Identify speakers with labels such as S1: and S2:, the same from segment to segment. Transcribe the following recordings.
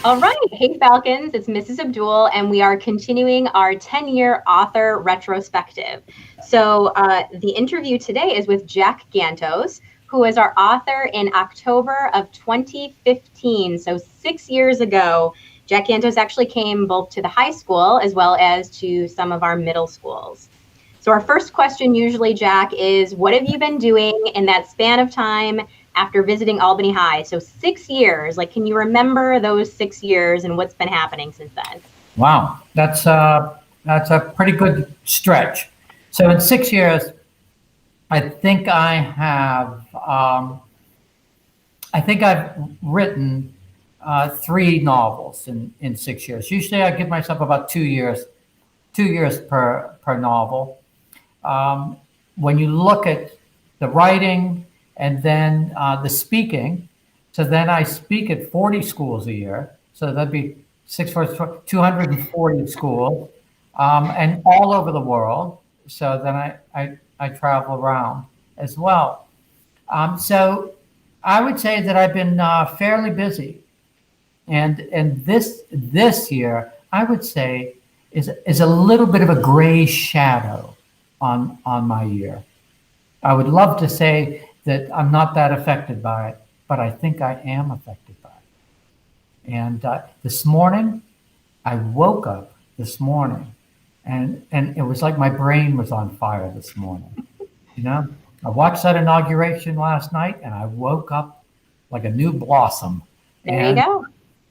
S1: All right. Hey, Falcons, it's Mrs. Abdul, and we are continuing our 10-year author retrospective. So the interview today is with Jack Gantos, who was our author in October of 2015. So 6 years ago, Jack Gantos actually came both to the high school as well as to some of our middle schools. So our first question usually, Jack, is what have you been doing in that span of time after visiting Albany High? So 6 years, like, can you remember those 6 years and what's been happening since then?
S2: Wow, that's a pretty good stretch. So in 6 years, I think I think I've written three novels in 6 years. Usually, I give myself about 2 years per novel. When you look at the writing and then the speaking, so then I speak at 40 schools a year. So that'd be 240 schools, and all over the world. So then I travel around as well. So I would say that I've been fairly busy, and this year I would say is a little bit of a gray shadow on my year. I would love to say that I'm not that affected by it, but I think I am affected by it. And this morning, I woke up this morning, and it was like my brain was on fire this morning. You know, I watched that inauguration last night, and I woke up like a new blossom.
S1: There you go.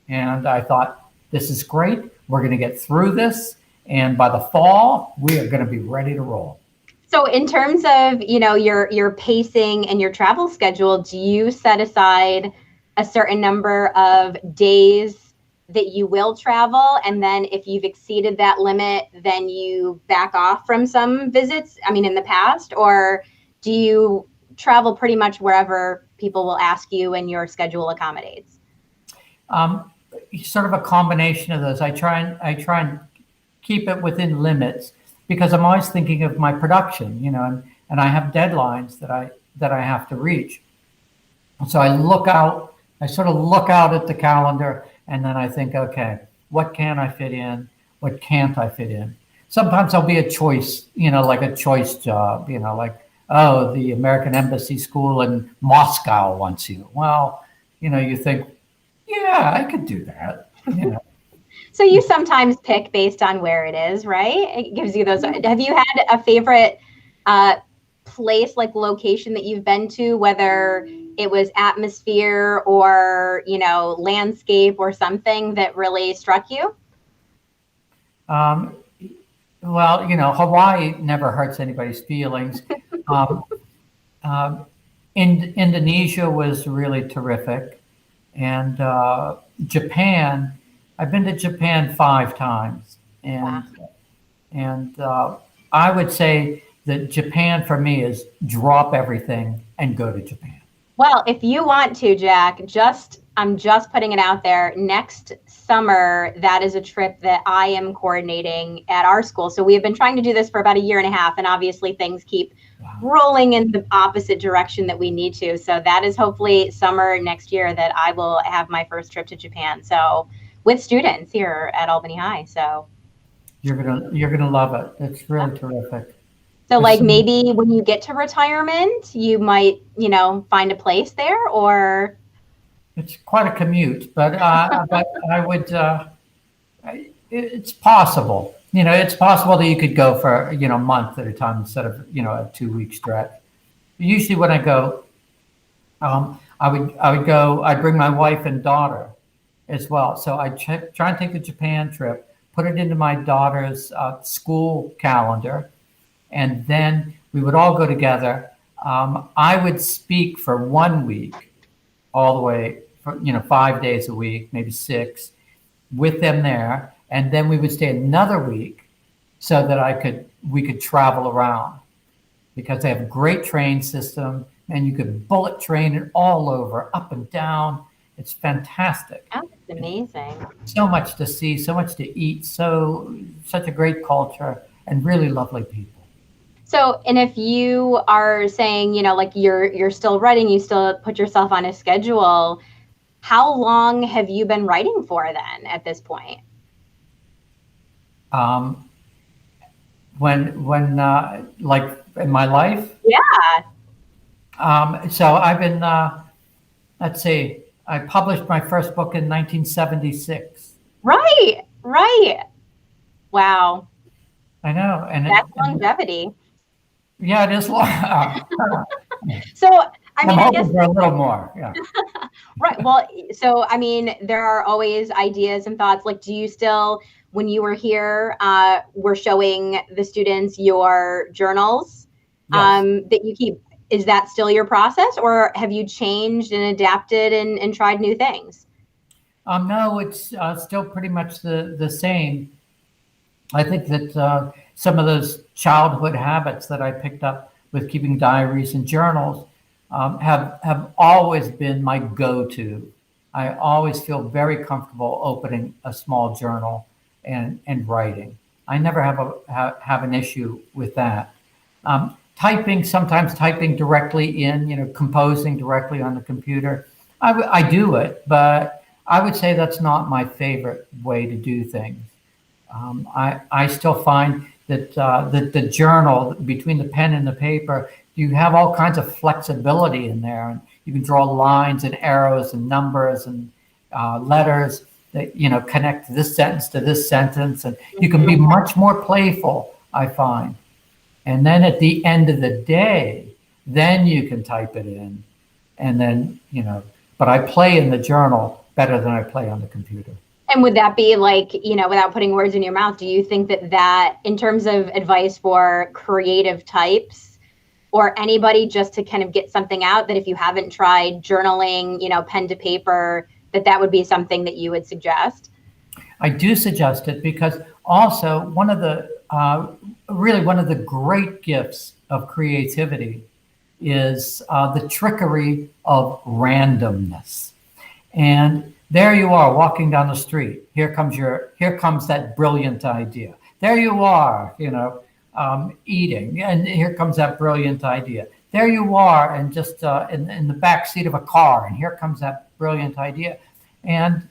S2: And I thought, this is great. We're going to get through this, and by the fall, we are going to be ready to roll.
S1: So in terms of, your pacing and your travel schedule, do you set aside a certain number of days that you will travel? And then if you've exceeded that limit, then you back off from some visits, in the past? Or do you travel pretty much wherever people will ask you and your schedule accommodates?
S2: Sort of a combination of those. I try and keep it within limits, because I'm always thinking of my production, and I have deadlines that I have to reach. So I sort of look out at the calendar, and then I think, okay, what can I fit in? What can't I fit in? Sometimes there'll be a choice, like a choice job, like, oh, the American Embassy School in Moscow wants you. Well, you think, yeah, I could do that.
S1: So you sometimes pick based on where it is, right? It gives you those. Have you had a favorite place, like location that you've been to, whether it was atmosphere or, landscape or something that really struck you?
S2: Well, Hawaii never hurts anybody's feelings. Indonesia was really terrific. And Japan, I've been to Japan 5 times, and
S1: Wow.
S2: and I would say that Japan for me is drop everything and go to Japan.
S1: Well, if you want to, Jack, I'm just putting it out there. Next summer, that is a trip that I am coordinating at our school. So we have been trying to do this for about a year and a half, and obviously things keep rolling in the opposite direction that we need to. So that is hopefully summer next year that I will have my first trip to Japan. So with students here at Albany High. So
S2: you're gonna love it. It's really terrific.
S1: So like maybe when you get to retirement, you might, find a place there, or
S2: it's quite a commute, but I would. It's possible. It's possible that you could go for a month at a time instead of a 2-week stretch. Usually, when I go, I would go. I'd bring my wife and daughter as well. So I try and take the Japan trip, put it into my daughter's school calendar, and then we would all go together. I would speak for 1 week, all the way for 5 days a week, maybe 6, with them there, and then we would stay another week so that we could travel around, because they have a great train system, and you could bullet train it all over, up and down. It's fantastic.
S1: Oh, it's amazing.
S2: So much to see, so much to eat, such a great culture, and really lovely people.
S1: So, and if you are saying, like you're still writing, you still put yourself on a schedule, How long have you been writing for then at this point?
S2: When like in my life.
S1: Yeah.
S2: So I've been, let's see, I published my first book in 1976.
S1: Right. Right. Wow.
S2: I know.
S1: That's longevity.
S2: Yeah, it is long.
S1: So, I mean,
S2: I'm
S1: I
S2: hoping
S1: guess,
S2: for a little more. Yeah.
S1: right. Well, so, I mean, there are always ideas and thoughts. Like, do you still, when you were here, were showing the students your journals
S2: Yes.
S1: that you keep? Is that still your process, or have you changed and adapted and tried new things?
S2: No, it's still pretty much the same. I think that some of those childhood habits that I picked up with keeping diaries and journals have always been my go-to. I always feel very comfortable opening a small journal and writing. I never have an issue with that. Typing, sometimes typing directly in, composing directly on the computer. I do it, but I would say that's not my favorite way to do things. I still find that the journal, between the pen and the paper, you have all kinds of flexibility in there, and you can draw lines and arrows and numbers and letters that connect this sentence to this sentence, and you can be much more playful, I find. And then at the end of the day, then you can type it in, and then But I play in the journal better than I play on the computer.
S1: And would that be like, without putting words in your mouth, do you think that in terms of advice for creative types or anybody just to kind of get something out, that if you haven't tried journaling, pen to paper, that would be something that you would suggest?
S2: I do suggest it because also one of the really one of the great gifts of creativity is the trickery of randomness. And there you are walking down the street. Here comes that brilliant idea. There you are, eating, and here comes that brilliant idea. There you are, and just in the back seat of a car, and here comes that brilliant idea. And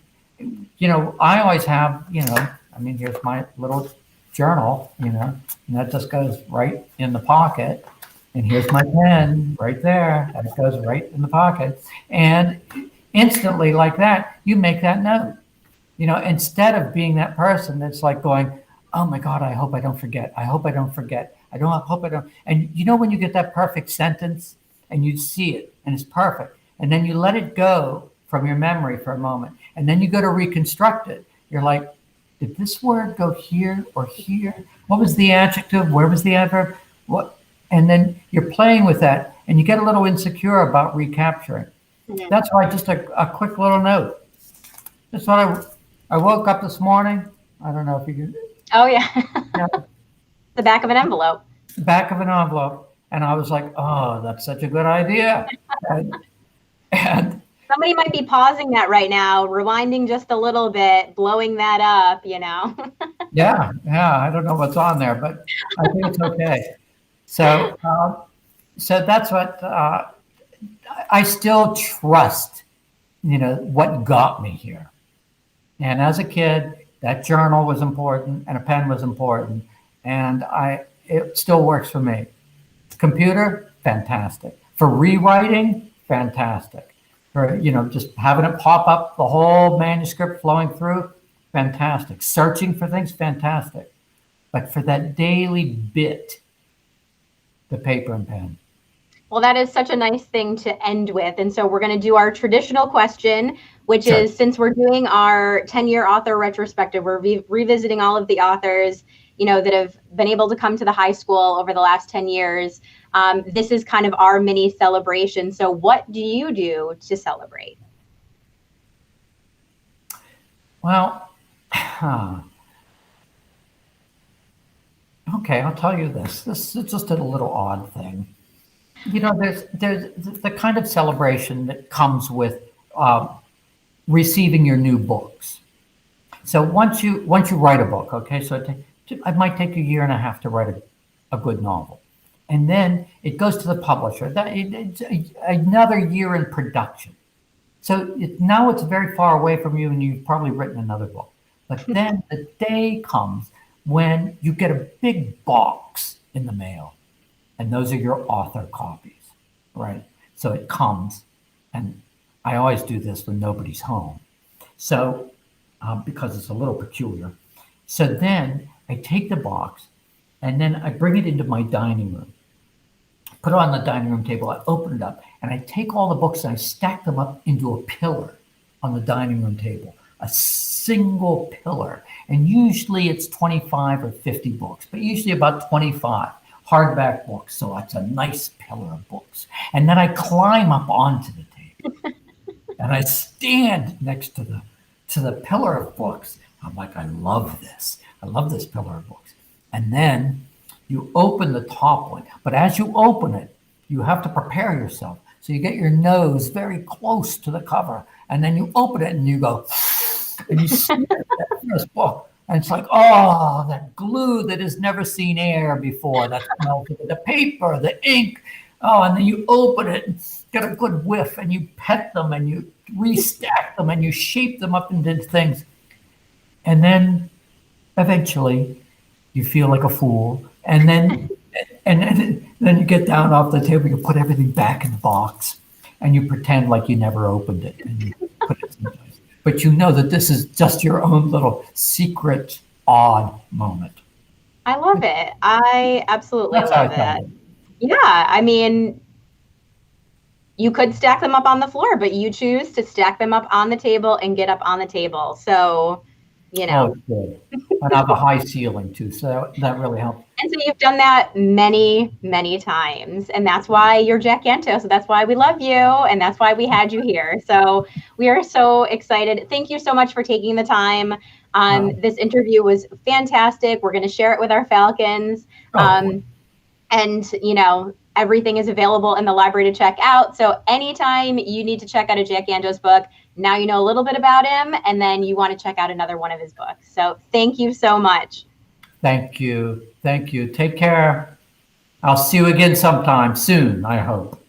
S2: I always have, here's my little journal, and that just goes right in the pocket. And here's my pen right there, that goes right in the pocket. And instantly, like that, you make that note. Instead of being that person that's like going, oh my God, I hope I don't forget. I hope I don't forget. Hope I don't. And when you get that perfect sentence and you see it and it's perfect, and then you let it go from your memory for a moment, and then you go to reconstruct it. You're like, did this word go here or here? What was the adjective? Where was the adverb? What? And then you're playing with that, and you get a little insecure about recapturing. Yeah. That's why just a quick little note. That's what I woke up this morning. I don't know if you can.
S1: Oh, yeah. The back of an envelope.
S2: The back of an envelope. And I was like, oh, that's such a good idea. and
S1: somebody might be pausing that right now, rewinding just a little bit, blowing that up,
S2: Yeah. I don't know what's on there, but I think it's okay. So that's what I still trust, what got me here. And as a kid, that journal was important and a pen was important. And it still works for me. Computer, fantastic. For rewriting, fantastic. For, just having it pop up, the whole manuscript flowing through, fantastic. Searching for things, fantastic. But for that daily bit, the paper and pen.
S1: Well, that is such a nice thing to end with. And so we're going to do our traditional question, which
S2: Sure.
S1: is, since we're doing our 10-year author retrospective, we're revisiting all of the authors, that have been able to come to the high school over the last 10 years. This is kind of our mini celebration. So what do you do to celebrate?
S2: Well, okay, I'll tell you this. This is just a little odd thing. There's the kind of celebration that comes with receiving your new books. So once you write a book, okay, so it might take a year and a half to write a good novel, and then it goes to the publisher. It's another year in production, So now it's very far away from you, and you've probably written another book. But then the day comes when you get a big box in the mail, and those are your author copies, right? So it comes, and I always do this when nobody's home. So, because it's a little peculiar. So then I take the box, and then I bring it into my dining room, put it on the dining room table, I open it up, and I take all the books and I stack them up into a pillar on the dining room table, a single pillar. And usually it's 25 or 50 books, but usually about 25 hardback books. So it's a nice pillar of books. And then I climb up onto the table and I stand next to the pillar of books. I'm like, I love this. I love this pillar of books. And then you open the top one. But as you open it, you have to prepare yourself. So you get your nose very close to the cover, and then you open it and you go, and you sniff that first book. And it's like, oh, that glue that has never seen air before. That's melted. The paper, the ink. Oh, and then you open it and get a good whiff, and you pet them, and you restack them, and you shape them up into things. And then eventually you feel like a fool. And then then you get down off the table, you put everything back in the box, and you pretend like you never opened it, and you put it someplace. But you know that this is just your own little secret, odd moment.
S1: I love it. I absolutely love it. Yeah, I mean, you could stack them up on the floor, but you choose to stack them up on the table and get up on the table. So, you know.
S2: Oh, good. And I have a high ceiling too, so that really helps.
S1: And so you've done that many, many times. And that's why you're Jack Gantos. So that's why we love you. And that's why we had you here. So we are so excited. Thank you so much for taking the time. This interview was fantastic. We're going to share it with our Falcons. And, you know, everything is available in the library to check out. So anytime you need to check out a Jack Gantos book, now you know a little bit about him, and then you want to check out another one of his books. So thank you so much.
S2: Thank you. Thank you. Take care. I'll see you again sometime soon, I hope.